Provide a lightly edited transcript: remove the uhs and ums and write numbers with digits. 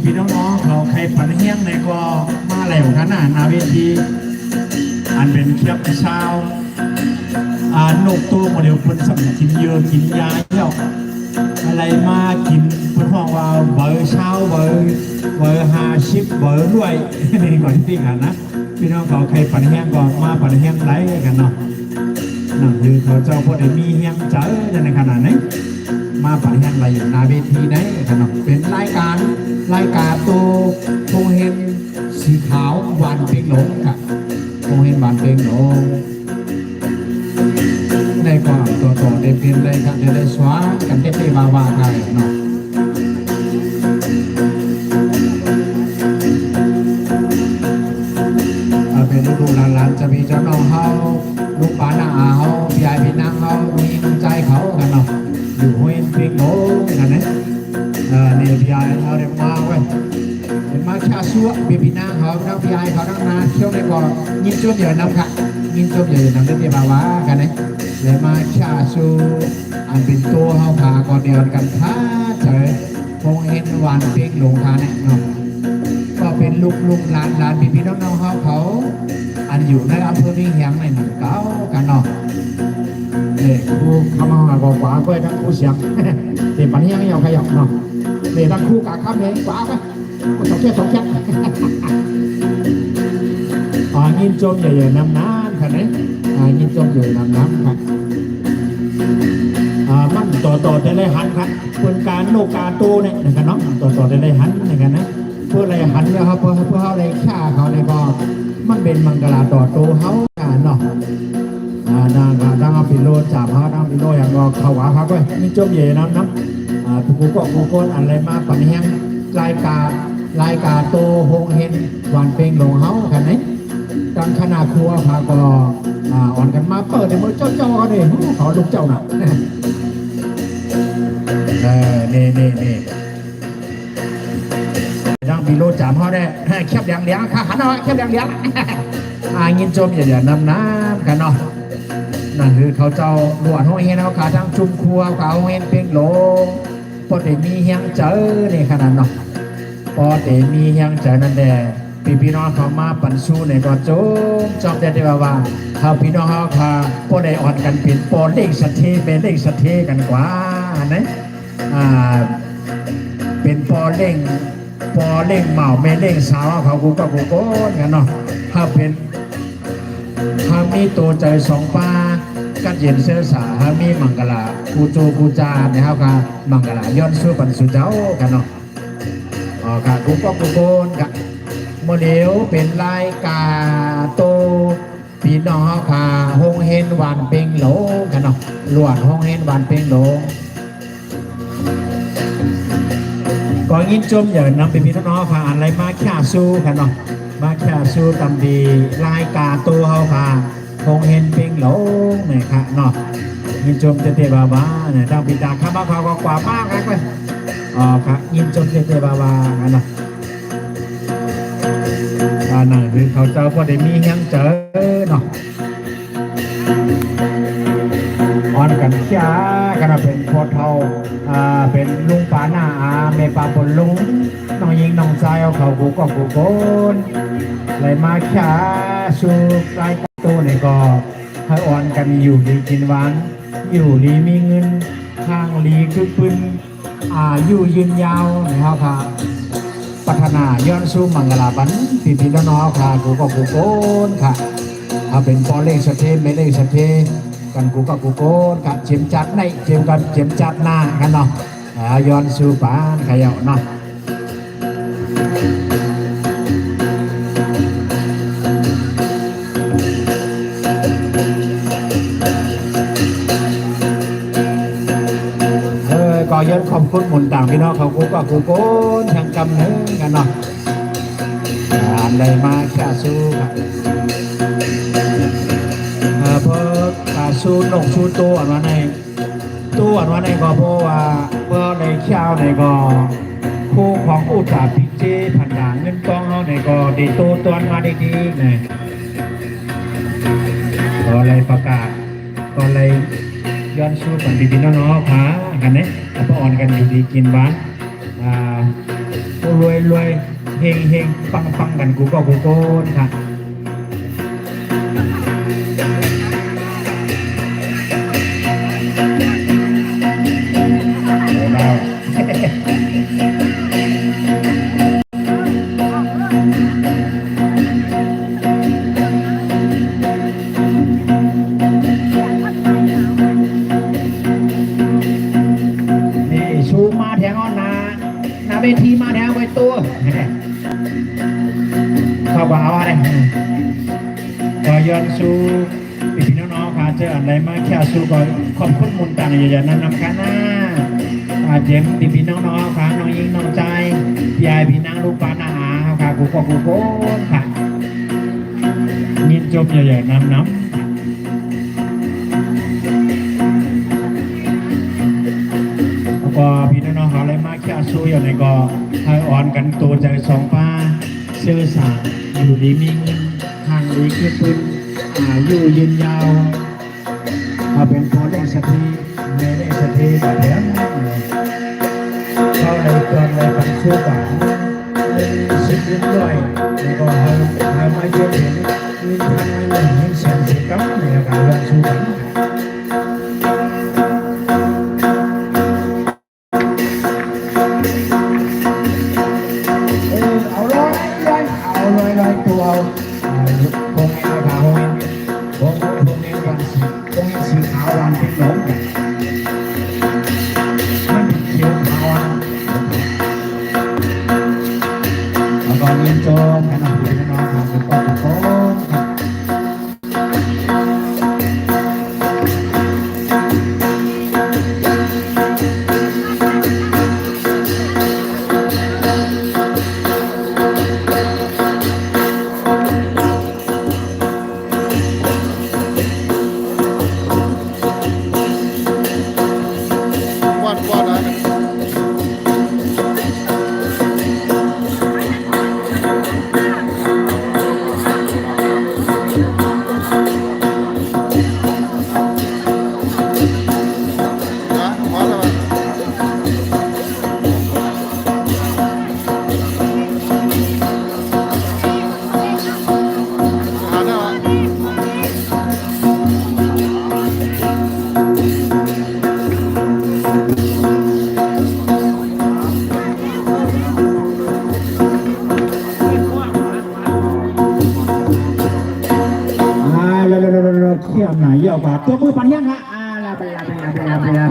พี่น้องๆเขาใครฝันเฮี้ยงในก็มาแล้วขนาดนาเวทีอันเป็นเคียบเช้านกตัวโมเดลคนสมัยกินเยอะกินยาเที่ยวอะไรมากินคนห้องว่าเบอร์เช้าเบอร์50เบอร์ด้วยนี่ก่อนที่กันนะพี่น้องเขาใครฝันเฮี้ยงก็มาฝันเฮี้ยงไรกันเนาะนั่นคือเขาเจ้าพอได้มีเฮี้ยงเจอในขนาดนี้มาฝันเฮี้ยงไรอยู่นาเวทีไหนกันเนาะเป็นรายการตัวโคเฮนสีขาวหวานเป่งหลงค่ะโคเฮนหวานเป่งหลงในความตัวได้เป็นอะไรกันได้สวากันได้ไปว่าได้เนาะเป็นลูกหลานจะมีเจ้าน้องเขาลูกป้าหน้าเขาพี่ใหญ่พี่นางเขามีน้ำใจเขากันเนาะอยู่ห้วยเป่งหลงกันนะนี่พี่ใหญ่เขาเรียกมาเว้ยเป็นมาชาซัวพี่นางเขาทั้งพี่ใหญ่เขาทั้งนาเที่ยวในบ่อยิงจุ่มเยอะน้ำค่ะยิงจุ่มเยอะน้ำได้ที่ว่ากันนะเลยมาชาซูอันเป็นตัวเขาพาก่อนเดียวกันท้าเฉยคงเห็นหวานเป่งหลงทานเนี่ยเนาะก็เป็นลูกหลานพี่น้องเขาอันอยู่ในอำเภอวิ่งเหียงในหนังเก้ากันเนาะเนี่ยครูเข้ามาหากว่าก็ทั้งครูเสียงเดี๋ยวปัญญาไม่ยอมขยับเนาะเดี๋ยวทั้งครูกะข้ามเลยกว่าไปสองแค่ยินจมใหญ่ๆน้ำค่ะเนี่ยยินจมใหญ่น้ำค่ะมันต่อได้เลยหันครับเป็นการโนกาโตเนี่ยนะครับน้องต่อได้เลยหันนะครับนะเพื่ออะไรหันเนี่ยครับเพื่อเขาอะไรฆ่าเขาในบ่อมันเป็นมังกรต่อโตเขาเนาะดังเอาปิโลจับเขาดังปิโลอย่างก็เขาว่าเขาก็ยินจมใหญ่น้ำผู้คนอะไรมาปั่นเฮียงรายการโตโฮงเฮนวันเพลงหลงเฮากันนี้ดังขนาดครัวพาก็อ่อนกันมาเปิดในมือเจ้าเขาเนี่ยเขาลูกเจ้าหนักนี่ดังปีโลจามเขาได้แคบเลี้ยงค่ะหันเอาแคบเลี้ยงยินจมอย่าน้ำกันเนาะนั่นคือเขาเจ้าบวชห้องเฮนเขาขาทั้งชุมครัวเขาเฮนเพลงหลงพอได้มีเฮียงเจอในขนาดเนาะพอได้มีเฮียงเจอนั่นแหละพี่น้องเขามาปั่นสู้ในก็จบได้ว่าเขาพี่น้องเขาค่ะพอได้อ่อนกันเป็นปอเล่งสัตเทเป็นเล่งสัตเทกันกว่านะเป็นปอเล่งเหมาไม่เล่งสาวเขากูก็กันเนาะถ้าเป็นถ้ามีตัวใจสองป้ากัดเย็นเสื้อสาถ้ามีมังกรกูโจกูจาเนี่ยเขาค่ะมังกรย้อนสู้ปั่นสู้เจ้ากันเนาะค่ะกูก็กันโมเดลเป็นรายการโตพี่น้องพาห้องเฮนหวานเป่งหลงกันเนาะหลวดห้องเฮนหวานเป่งหลงก่อนยินจมอย่านำเป็นพี่น้องพาอะไรมาแค่สู้กันเนาะมาแค่สู้ตำดีรายการโตเขาพาห้องเฮนเป่งหลงเนี่ยค่ะเนาะยินจมเตะบ้าเนี่ยดังปิดาข้าบ้าเขาก็กว่ามากเลยค่ะยินจมเตะบ้ากันเนาะนั่นคือเขาเจ้าพอได้มีเฮียงเจอเนาะอ่อนกันช้ากันเป็นพอเท่าเป็นลุงป้าหน้าเมป้าปนลุงน้องยิงน้องชายเอาเขากูก็กูโกนเลยมาช้าสู่รายการตัวนี่ก็ให้อ่อนกันอยู่ดีกินหวานอยู่ดีมีเงินข้างดีคือปืนอยู่ยืนยาวนะครับค่ะพัฒนาย้อนสู้มังกรบันพี่น้องค่ะกูก็กูโกนค่ะเป็นปอเล่สเทไม่เล่สเทกันกูก็กูโกนค่ะเจียมจัดในเจียมกันเจียมจัดหน้ากันเนาะย้อนสู้ปานขยาวเนาะก็ย้อนขอบคุณหมุนต่างพี่น้องเขากูก็กูโกนทางกำเนิดกันเนาะอะไรมาแค่สู้เพราะสู้นกสู้ตัววันในก็เพราะว่าเมื่อในเช้าในก็คู่ของอุตสาหพิจิตผันด่างเงินกองเขาในก็ดีตัวมาดีเนี่ยก็เลยประกาศก็เลยย้อนสู้กันพี่น้องพากันเนี่ยพออ่อนกันอยู่ดีกินหวานผู้ รวยรวยเฮงเฮงปังปังกันกูก็กูโกนค่ะชูมาแทงอ้อนนาเวทีมาแทงไว้ตัวเข้าบ่าวอะไรก็ย้อนสู้พี่น้องๆค่ะเจออะไรมาแค่สู้ก็ขอบคุณมุนตันอย่านั้นนำกันนะเจมพี่น้องๆค่ะน้องยิงน้องใจยายพี่นางลูกปานาหาค่ะกูก็กูโก้ค่ะยินจบอย่าน้ำก็พี่น้องเขาเลยมาแค่สู้อย่างไรก็ให้อ่อนกันตัวใจสองป้าเสื้อสาอยู่ดีมีเงินทางดีขึ้นปืนอยู่ยืนยาวมาเป็นพอได้สักทีไม่ได้สักทีแบบนี้เขาเลยเกินเลยกันสู้กันสิ่งเล็กน้อยแล้วก็ให้มาเยอะเห็นเงินพันเงินเงินแสนสิบกับในการลงสู้กันตัวคงเองค่ะคงเองวันสีขาววันเป็นหลงมันเขียวขาวแล้วก็เรียนจบขณะที่น้องทำก็ตะโกนเที่ยวไหนเยอะกว่าตัวมือปัญญาค่ะลา